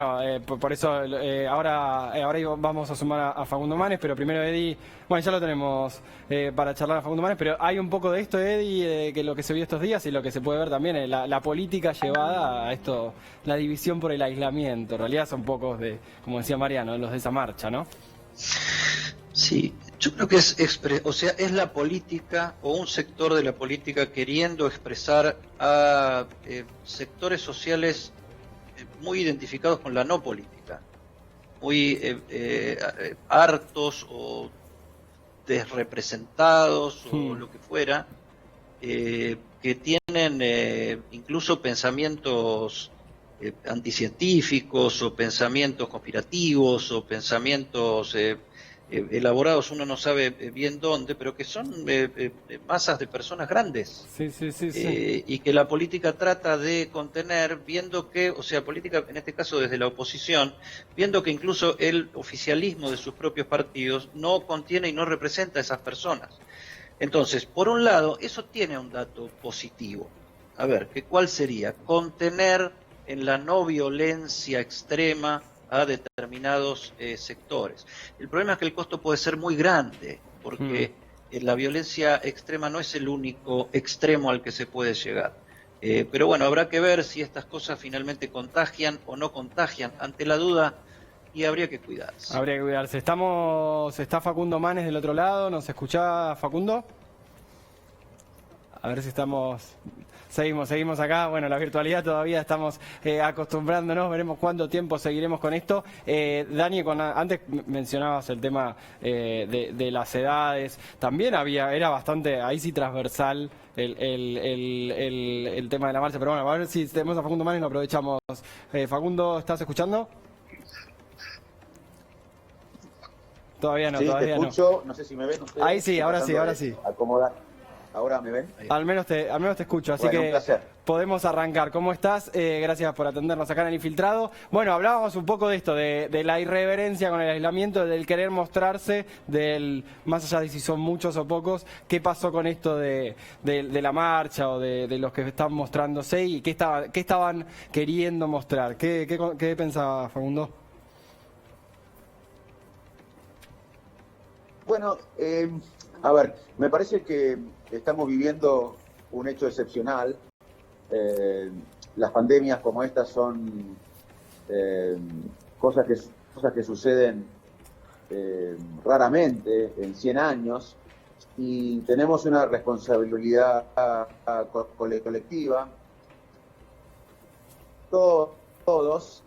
por eso ahora vamos a sumar a Facundo Manes, pero primero Eddie, bueno, ya lo tenemos para charlar a Facundo Manes, pero hay un poco de esto, Eddie, que lo que se vio estos días y lo que se puede ver también, la política llevada a esto, la división por el aislamiento. En realidad son pocos como decía Mariano, los de esa marcha, ¿no? Sí, yo creo que es la política o un sector de la política queriendo expresar a sectores sociales muy identificados con la no política, muy hartos o desrepresentados o lo que fuera, que tienen incluso pensamientos anticientíficos o pensamientos conspirativos o pensamientos elaborados, uno no sabe bien dónde, pero que son masas de personas grandes. Sí. Y que la política trata de contener, viendo que, o sea, política en este caso desde la oposición, viendo que incluso el oficialismo de sus propios partidos no contiene y no representa a esas personas. Entonces, por un lado, eso tiene un dato positivo. A ver, ¿cuál sería? Contener en la no violencia extrema a determinados sectores. El problema es que el costo puede ser muy grande, porque la violencia extrema no es el único extremo al que se puede llegar. Pero bueno, habrá que ver si estas cosas finalmente contagian o no contagian. Ante la duda, y habría que cuidarse. Habría que cuidarse. Está Facundo Manes del otro lado, ¿nos escuchá, Facundo? A ver si estamos... Seguimos acá. Bueno, la virtualidad todavía estamos acostumbrándonos, veremos cuánto tiempo seguiremos con esto. Dani, antes mencionabas el tema de las edades, también era bastante, ahí sí transversal el tema de la marcha, pero bueno, a ver si tenemos a Facundo Manes y lo aprovechamos. Facundo, ¿estás escuchando? Todavía no, sí, todavía te escucho, no sé si me ven ustedes. Ahí sí, ahora sí. Acomodar. ¿Ahora me ven? Al menos te escucho, así bueno, que un placer. Podemos arrancar. ¿Cómo estás? Gracias por atendernos acá en El Infiltrado. Bueno, hablábamos un poco de esto, de la irreverencia con el aislamiento, del querer mostrarse, más allá de si son muchos o pocos, ¿qué pasó con esto de la marcha o de los que están mostrándose y qué estaban queriendo mostrar? ¿Qué pensaba Facundo? Bueno, a ver, me parece que estamos viviendo un hecho excepcional. Las pandemias como estas son cosas que suceden raramente en 100 años y tenemos una responsabilidad colectiva. Todos,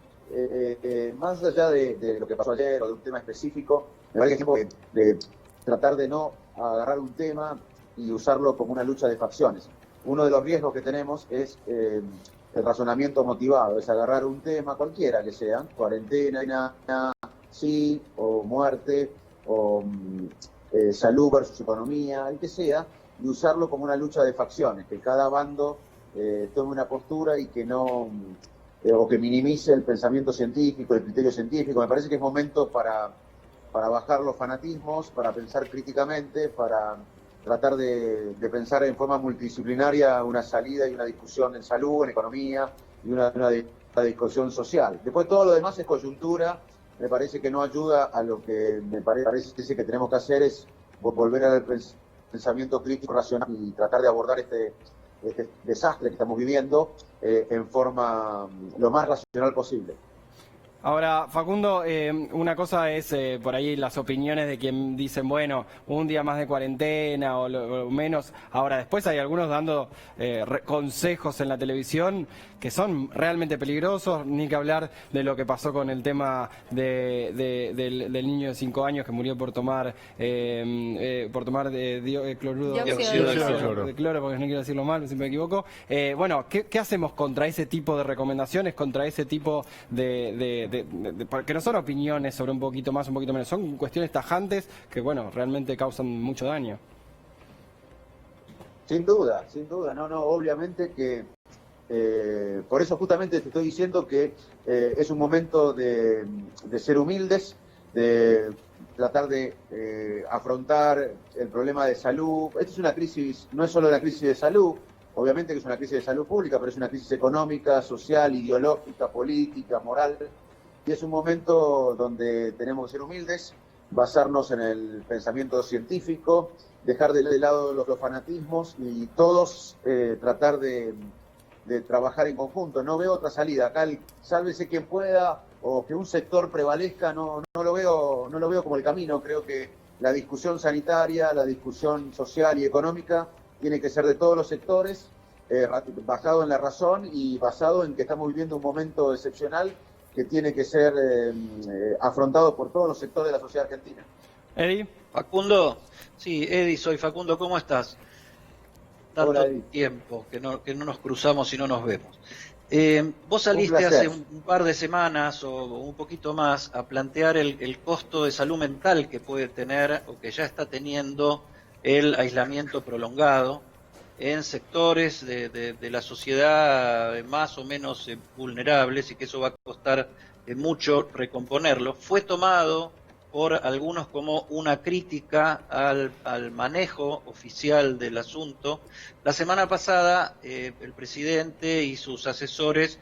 más allá de lo que pasó ayer o de un tema específico, me parece que es tiempo de tratar de no agarrar un tema y usarlo como una lucha de facciones. Uno de los riesgos que tenemos es el razonamiento motivado, es agarrar un tema cualquiera que sea, cuarentena, sí, o muerte, o salud versus economía, el que sea, y usarlo como una lucha de facciones, que cada bando tome una postura y que no, o que minimice el pensamiento científico, el criterio científico. Me parece que es momento para bajar los fanatismos, para pensar críticamente, para tratar de pensar en forma multidisciplinaria una salida y una discusión en salud, en economía y una discusión social. Después todo lo demás es coyuntura, me parece que no ayuda a lo que me parece que tenemos que hacer es volver al pensamiento crítico, racional y tratar de abordar este desastre que estamos viviendo en forma lo más racional posible. Ahora, Facundo, una cosa es por ahí las opiniones de quien dicen, bueno, un día más de cuarentena o menos. Ahora, después hay algunos dando consejos en la televisión que son realmente peligrosos, ni que hablar de lo que pasó con el tema del niño de 5 años que murió por tomar cloruro de cloro, porque no quiero decirlo mal, siempre me equivoco. Bueno, ¿qué hacemos contra ese tipo de recomendaciones, contra ese tipo porque no son opiniones sobre un poquito más, un poquito menos, son cuestiones tajantes que, bueno, realmente causan mucho daño? Sin duda, no, obviamente que por eso justamente te estoy diciendo que es un momento de ser humildes, de tratar de afrontar el problema de salud. Esta es una crisis, no es solo una crisis de salud, obviamente que es una crisis de salud pública, pero es una crisis económica, social, ideológica, política, moral. y es un momento donde tenemos que ser humildes, basarnos en el pensamiento científico, dejar de lado los fanatismos y todos tratar de trabajar en conjunto. No veo otra salida. Acá el sálvese quien pueda o que un sector prevalezca, no lo veo como el camino. Creo que la discusión sanitaria, la discusión social y económica tiene que ser de todos los sectores, basado en la razón y basado en que estamos viviendo un momento excepcional que tiene que ser afrontado por todos los sectores de la sociedad argentina. Eddie. Facundo, sí, Eddie, soy Facundo, ¿cómo estás? Tanto Hola, Eddie. tiempo que no nos cruzamos y no nos vemos. Vos saliste Un placer. hace un par de semanas o un poquito más a plantear el costo de salud mental que puede tener o que ya está teniendo el aislamiento prolongado en sectores de la sociedad más o menos vulnerables, y que eso va a costar mucho recomponerlo. Fue tomado por algunos como una crítica al manejo oficial del asunto. La semana pasada el presidente y sus asesores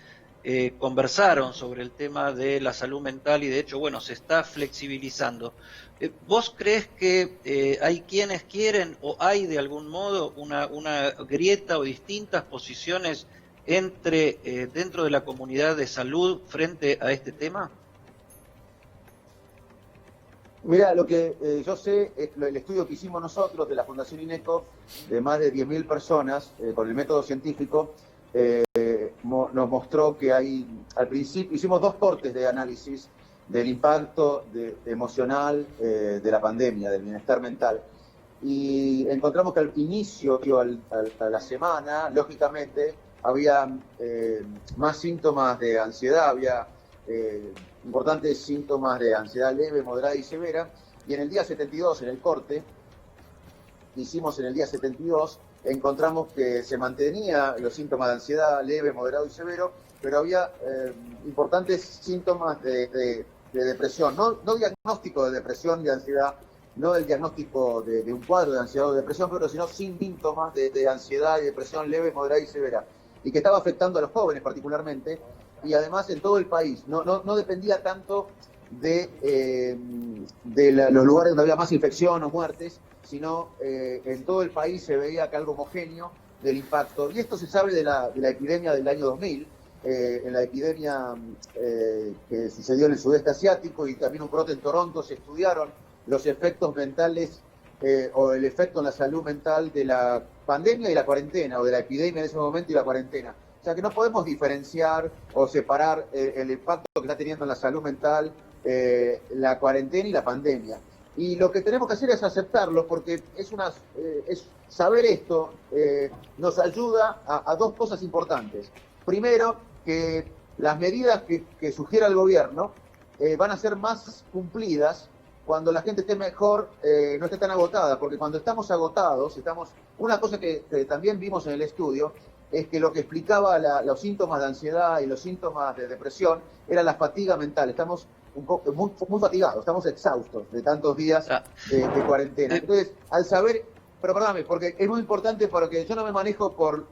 conversaron sobre el tema de la salud mental y de hecho, bueno, se está flexibilizando. ¿Vos crees que hay quienes quieren o hay de algún modo una grieta o distintas posiciones entre dentro de la comunidad de salud frente a este tema? Mira, lo que yo sé es el estudio que hicimos nosotros de la Fundación INECO, de más de 10.000 personas, con el método científico, nos mostró que al principio, hicimos 2 cortes de análisis del impacto emocional de la pandemia, del bienestar mental. Y encontramos que al inicio, a la semana, lógicamente, había más síntomas de ansiedad, había importantes síntomas de ansiedad leve, moderada y severa, y en el día 72, en el corte que hicimos en el día 72, encontramos que se mantenía los síntomas de ansiedad leve, moderado y severo, pero había importantes síntomas de depresión, no diagnóstico de depresión y de ansiedad, no el diagnóstico de un cuadro de ansiedad o depresión, pero sino síntomas de ansiedad y depresión leve, moderada y severa, y que estaba afectando a los jóvenes particularmente, y además en todo el país. No dependía tanto de los lugares donde había más infección o muertes, sino en todo el país se veía que algo homogéneo del impacto. Y esto se sabe de la epidemia del año 2000, en la epidemia que sucedió en el sudeste asiático y también un brote en Toronto. Se estudiaron los efectos mentales o el efecto en la salud mental de la pandemia y la cuarentena, o de la epidemia en ese momento y la cuarentena. O sea que no podemos diferenciar o separar el impacto que está teniendo en la salud mental la cuarentena y la pandemia. Y lo que tenemos que hacer es aceptarlo, porque es saber esto nos ayuda a 2 cosas importantes. Primero, que las medidas que sugiera el gobierno van a ser más cumplidas cuando la gente esté mejor, no esté tan agotada, porque cuando estamos agotados, una cosa que también vimos en el estudio, es que lo que explicaba los síntomas de ansiedad y los síntomas de depresión era la fatiga mental. Estamos muy fatigados, estamos exhaustos de tantos días de cuarentena. Entonces, al saber, pero perdóname, porque es muy importante, porque yo no me manejo por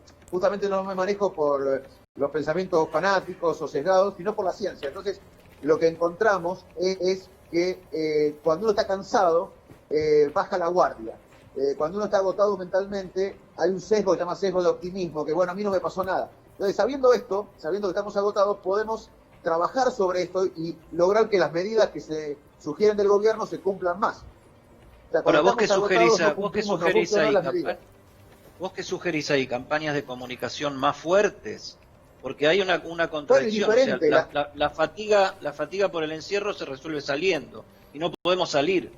los pensamientos fanáticos o sesgados, sino por la ciencia. Entonces, lo que encontramos es que cuando uno está cansado, baja la guardia. Cuando uno está agotado mentalmente, hay un sesgo que se llama sesgo de optimismo, que bueno, a mí no me pasó nada. Entonces, sabiendo que estamos agotados, podemos trabajar sobre esto y lograr que las medidas que se sugieren del gobierno se cumplan más. O sea, ahora, ¿vos qué sugerís ahí? ¿Campañas de comunicación más fuertes? Porque hay una contradicción. Bueno, o sea, la fatiga por el encierro se resuelve saliendo y no podemos salir.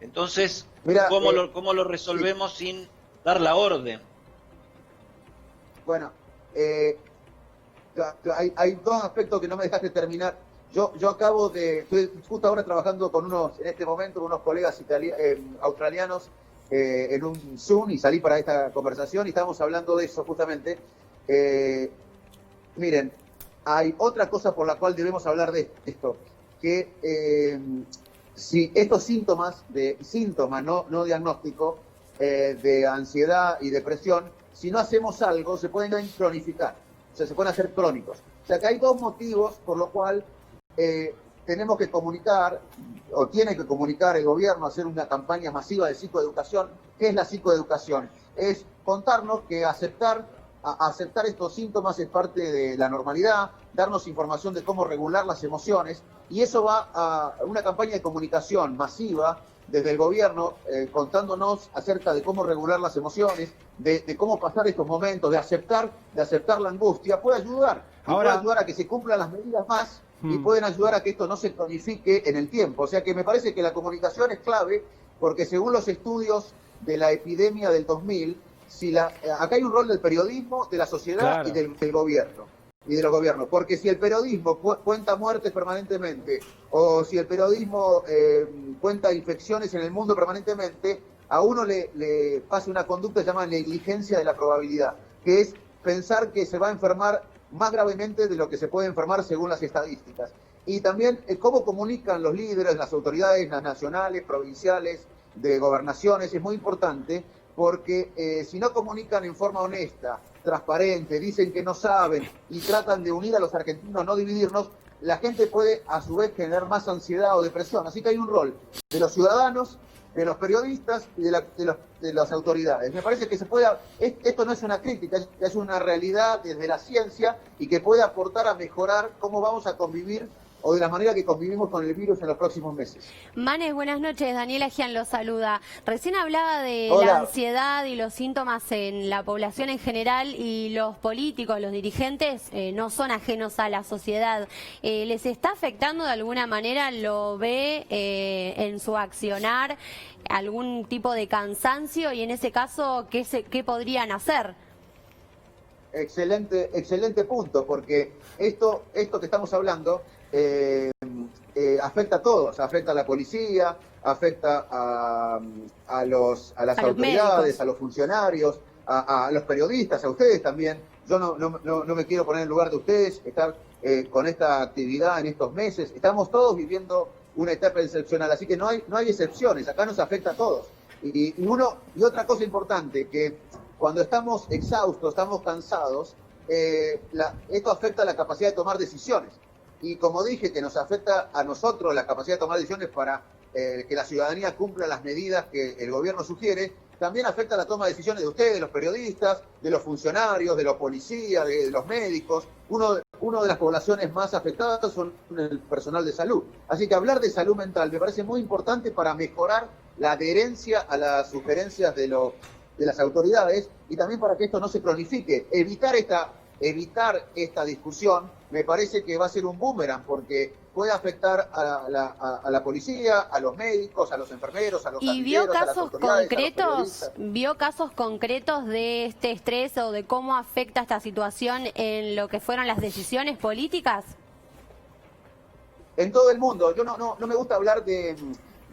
Entonces, mira, ¿cómo lo resolvemos sin dar la orden? Bueno, hay 2 aspectos que no me dejaste terminar. Yo estoy justo ahora trabajando en este momento, con unos colegas australianos en un Zoom, y salí para esta conversación y estábamos hablando de eso justamente. Miren, hay otra cosa por la cual debemos hablar de esto, que si estos síntomas no diagnóstico de ansiedad y depresión, si no hacemos algo, se pueden cronificar, o sea, se pueden hacer crónicos. O sea, que hay 2 motivos por los cuales tenemos que comunicar, o tiene que comunicar el gobierno, hacer una campaña masiva de psicoeducación. ¿Qué es la psicoeducación? Es contarnos que aceptar estos síntomas es parte de la normalidad, darnos información de cómo regular las emociones, y eso va a una campaña de comunicación masiva desde el gobierno, contándonos acerca de cómo regular las emociones, de cómo pasar estos momentos, de aceptar la angustia, puede ayudar. Puede ayudar a que se cumplan las medidas más y pueden ayudar a que esto no se cronifique en el tiempo. O sea que me parece que la comunicación es clave, porque según los estudios de la epidemia del 2000, acá hay un rol del periodismo, de la sociedad, claro, y del gobierno. Y de los gobiernos, porque si el periodismo cuenta muertes permanentemente, o si el periodismo cuenta infecciones en el mundo permanentemente, a uno le pasa una conducta llamada negligencia de la probabilidad, que es pensar que se va a enfermar más gravemente de lo que se puede enfermar según las estadísticas. Y también cómo comunican los líderes, las autoridades, las nacionales, provinciales, de gobernaciones, es muy importante, porque si no comunican en forma honesta, transparente, dicen que no saben y tratan de unir a los argentinos, no dividirnos, la gente puede a su vez generar más ansiedad o depresión. Así que hay un rol de los ciudadanos, de los periodistas y de las autoridades. Me parece que esto no es una crítica, es una realidad desde la ciencia y que puede aportar a mejorar cómo vamos a convivir o de la manera que convivimos con el virus en los próximos meses. Manes, buenas noches. Daniela Gian lo saluda. Recién hablaba de Hola. La ansiedad y los síntomas en la población en general, y los políticos, los dirigentes, no son ajenos a la sociedad. ¿Les está afectando de alguna manera? ¿Lo ve en su accionar algún tipo de cansancio? Y en ese caso, ¿qué podrían hacer? Excelente punto, porque esto que estamos hablando afecta a todos, afecta a la policía, afecta a las autoridades, a los funcionarios, a los periodistas, a ustedes también. Yo no me quiero poner en lugar de ustedes, estar con esta actividad en estos meses. Estamos todos viviendo una etapa excepcional, así que no hay excepciones, acá nos afecta a todos. Y otra cosa importante, que cuando estamos exhaustos, estamos cansados, esto afecta a la capacidad de tomar decisiones. Y como dije, que nos afecta a nosotros la capacidad de tomar decisiones para que la ciudadanía cumpla las medidas que el gobierno sugiere, también afecta la toma de decisiones de ustedes, de los periodistas, de los funcionarios, de los policías, de los médicos. Una de las poblaciones más afectadas son el personal de salud. Así que hablar de salud mental me parece muy importante para mejorar la adherencia a las sugerencias de las autoridades y también para que esto no se cronifique. Evitar esta discusión me parece que va a ser un boomerang, porque puede afectar a la policía, a los médicos, a los enfermeros, a los pandilleros, a las autoridades, ¿Vio casos concretos de este estrés o de cómo afecta esta situación en lo que fueron las decisiones políticas? En todo el mundo. Yo no me gusta hablar de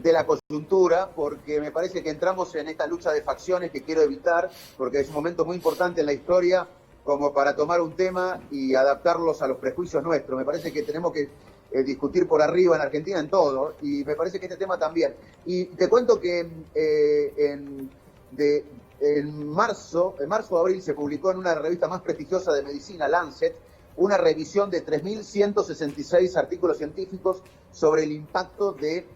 la coyuntura, porque me parece que entramos en esta lucha de facciones que quiero evitar, porque es un momento muy importante en la historia como para tomar un tema y adaptarlos a los prejuicios nuestros. Me parece que tenemos que discutir por arriba en Argentina en todo, y me parece que este tema también. Y te cuento que en marzo o abril se publicó en una revista más prestigiosa de medicina, Lancet, una revisión de 3.166 artículos científicos sobre el impacto de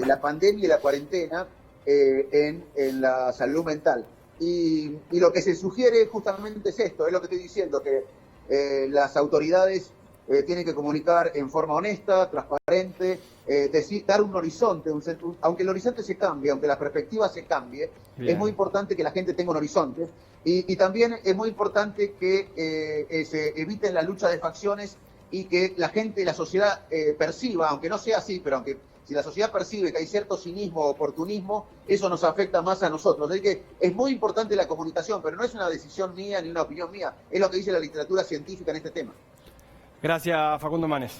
la pandemia y la cuarentena en la salud mental. Y lo que se sugiere justamente es esto, es lo que estoy diciendo, que las autoridades tienen que comunicar en forma honesta, transparente, dar un horizonte, aunque el horizonte se cambie, aunque la perspectiva se cambie. Bien. Es muy importante que la gente tenga un horizonte, y también es muy importante que se eviten la lucha de facciones y que la gente, la sociedad perciba, aunque no sea así, pero si la sociedad percibe que hay cierto cinismo o oportunismo, eso nos afecta más a nosotros. Así que es muy importante la comunicación, pero no es una decisión mía ni una opinión mía, es lo que dice la literatura científica en este tema. Gracias, Facundo Manes.